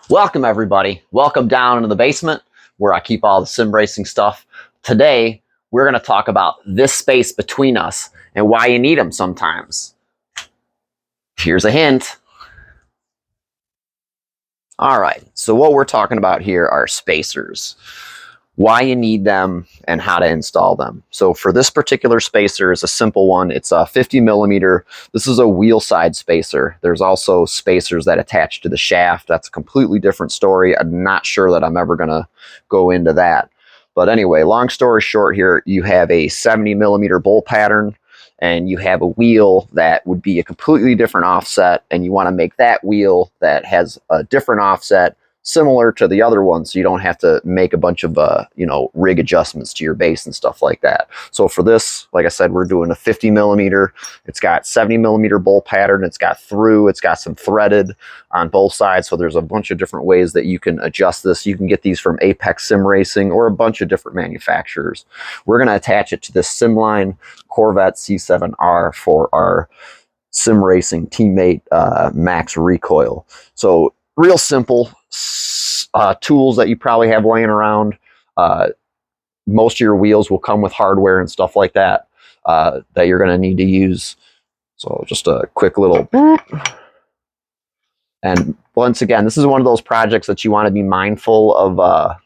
Welcome everybody. Welcome down into the basement where I keep all the sim racing stuff. Today, we're going to talk about this space between us and why you need them sometimes. Here's a hint. All right, so what we're talking about here are spacers. Why you need them and how to install them. So for this particular spacer, is a simple one. It's a 50 millimeter. This is a wheel side spacer. There's also spacers that attach to the shaft. That's a completely different story. I'm not sure that I'm ever gonna go into that. But anyway, long story short here, you have a 70 millimeter bolt pattern and you have a wheel that would be a completely different offset, and you want to make that wheel that has a different offset similar to the other one, so you don't have to make a bunch of rig adjustments to your base and stuff like that. So for this, like I said, we're doing a 50 millimeter. It's got 70 millimeter bolt pattern. It's got through. It's got some threaded on both sides. So there's a bunch of different ways that you can adjust this. You can get these from Apex Sim Racing or a bunch of different manufacturers. We're going to attach it to this Simline Corvette C7R for our sim racing teammate max recoil. So real simple tools that you probably have laying around. Most of your wheels will come with hardware and stuff like that that you're going to need to use. So just a quick little and once again, this is one of those projects that you want to be mindful of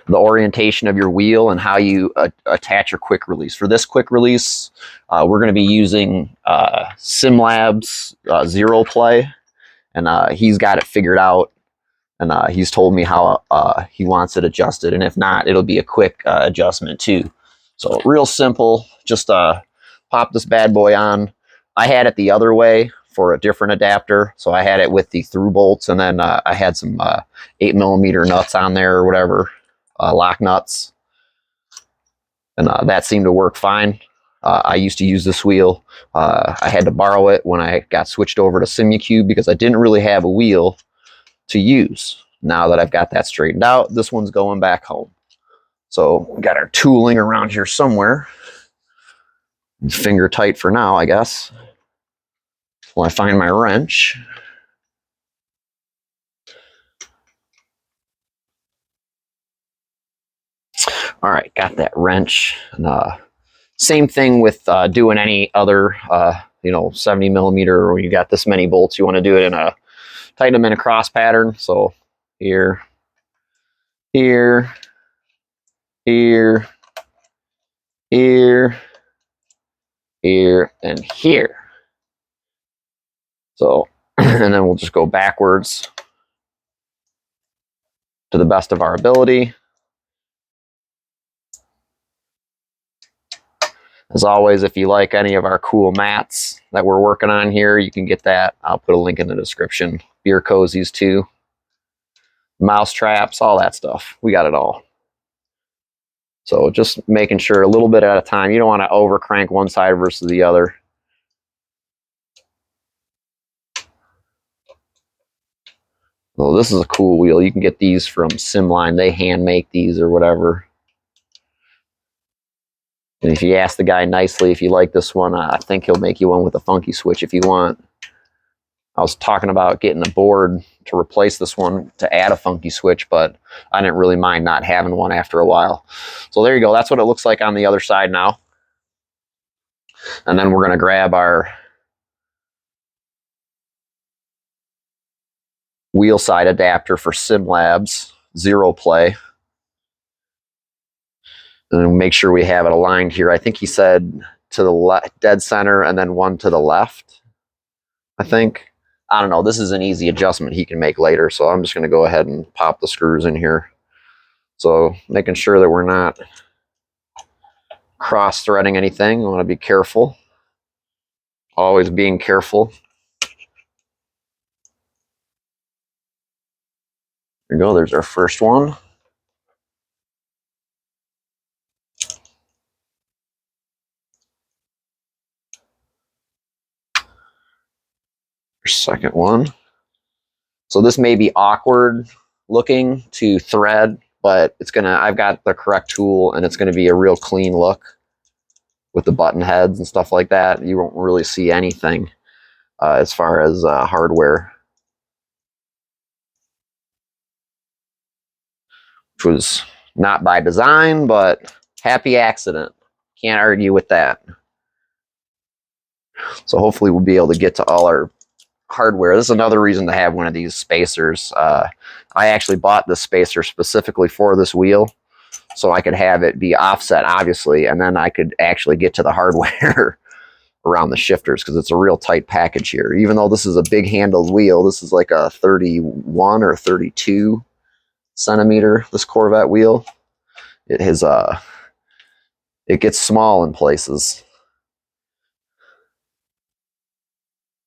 the orientation of your wheel and how you attach your quick release. For this quick release, we're going to be using Simlabs Xero-play, and he's got it figured out, and he's told me how he wants it adjusted, and if not, it'll be a quick adjustment too. So real simple, just pop this bad boy on. I had it the other way for a different adapter, so I had it with the through bolts, and then I had some 8 millimeter nuts on there or whatever, lock nuts, and that seemed to work fine. I used to use this wheel. I had to borrow it when I got switched over to Simcube because I didn't really have a wheel to use. Now that I've got that straightened out, this one's going back home. So we got our tooling around here somewhere. Finger tight for now, I guess. Till I find my wrench. All right, got that wrench. And, same thing with doing any other, 70 millimeter, or you got this many bolts. You want to do it in a tighten them in a cross pattern. So here, here, here, here, here, and here. So, and then we'll just go backwards to the best of our ability. As always, if you like any of our cool mats that we're working on here, you can get that. I'll put a link in the description. Beer cozies too. Mouse traps, all that stuff. We got it all. So just making sure a little bit at a time. You don't want to over crank one side versus the other. Well, this is a cool wheel. You can get these from Simline. They hand make these or whatever. And if you ask the guy nicely if you like this one, I think he'll make you one with a funky switch if you want. I was talking about getting a board to replace this one to add a funky switch, but I didn't really mind not having one after a while. So there you go. That's what it looks like on the other side now. And then we're going to grab our wheel side adapter for Simlabs Xero-play. And make sure we have it aligned here. I think he said to the dead center and then one to the left, I think. I don't know. This is an easy adjustment he can make later, so I'm just going to go ahead and pop the screws in here. So making sure that we're not cross-threading anything. We want to be careful. Always being careful. There we go. There's our first one. Second one. So this may be awkward looking to thread, but it's gonna, I've got the correct tool and it's gonna be a real clean look with the button heads and stuff like that. You won't really see anything as far as hardware. was not by design, but happy accident. Can't argue with that. So hopefully we'll be able to get to all our hardware. This is another reason to have one of these spacers. I actually bought this spacer specifically for this wheel, so I could have it be offset, obviously, and then I could actually get to the hardware around the shifters, because it's a real tight package here. Even though this is a big handled wheel, this is like a 31 or 32 centimeter, this Corvette wheel. It has it gets small in places.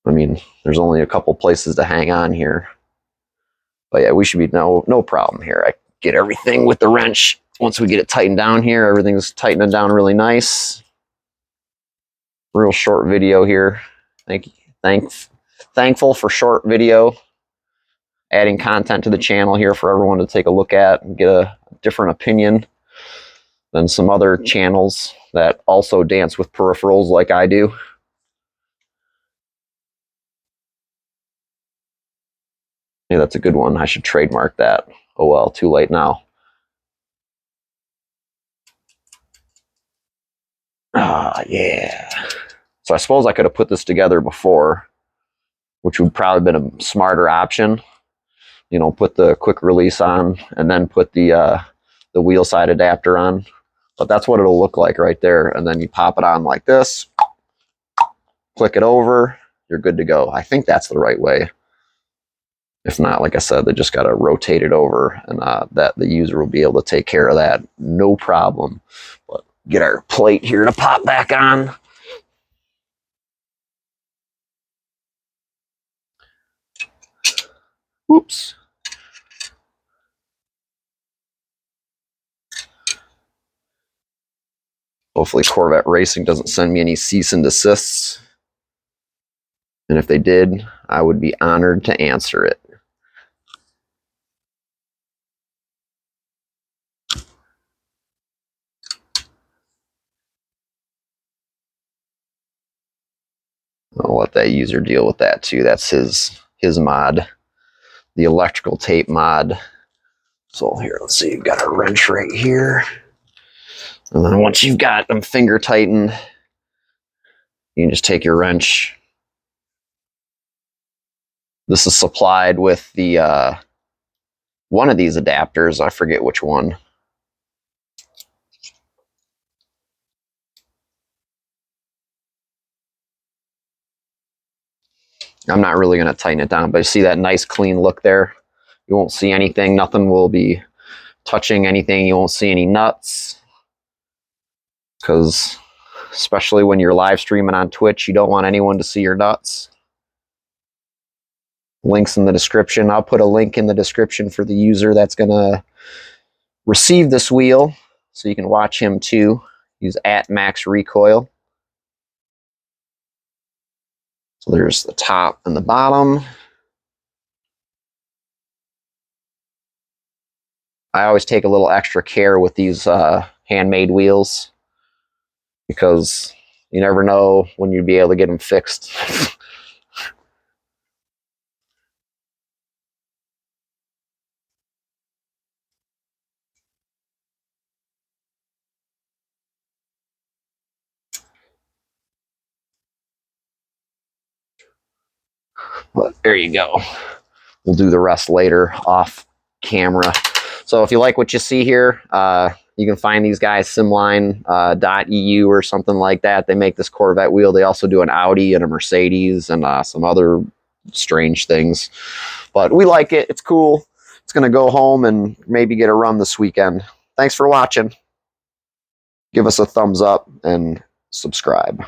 I mean, there's only a couple places to hang on here. But yeah, we should be no problem here. I get everything with the wrench. Once we get it tightened down here, everything's tightening down really nice. Real short video here. Thankful for short video. Adding content to the channel here for everyone to take a look at and get a different opinion than some other channels that also dance with peripherals like I do. Yeah, that's a good one. I should trademark that. Oh well, too late now. Ah, yeah. So I suppose I could have put this together before, which would probably have been a smarter option. You know, put the quick release on and then put the wheel side adapter on. But that's what it'll look like right there. And then you pop it on like this, click it over, you're good to go. I think that's the right way. If not, like I said, they just got to rotate it over, and that the user will be able to take care of that, no problem. But get our plate here to pop back on. Oops. Hopefully Corvette Racing doesn't send me any cease and desists. And if they did, I would be honored to answer it. I'll let that user deal with that too. That's his mod, the electrical tape mod. So here, let's see, you've got a wrench right here. And then once you've got them finger tightened, you can just take your wrench. This is supplied with the one of these adapters. I forget which one. I'm not really going to tighten it down, but you see that nice clean look there? You won't see anything. Nothing will be touching anything. You won't see any nuts. Because especially when you're live streaming on Twitch, you don't want anyone to see your nuts. Links in the description. I'll put a link in the description for the user that's going to receive this wheel, so you can watch him too. He's at Max Recoil. So there's the top and the bottom. I always take a little extra care with these handmade wheels, because you never know when you'd be able to get them fixed. But there you go. We'll do the rest later off camera. So if you like what you see here, you can find these guys simline.eu or something like that. They make this Corvette wheel. They also do an Audi and a Mercedes and some other strange things. But we like it. It's cool. It's going to go home and maybe get a run this weekend. Thanks for watching. Give us a thumbs up and subscribe.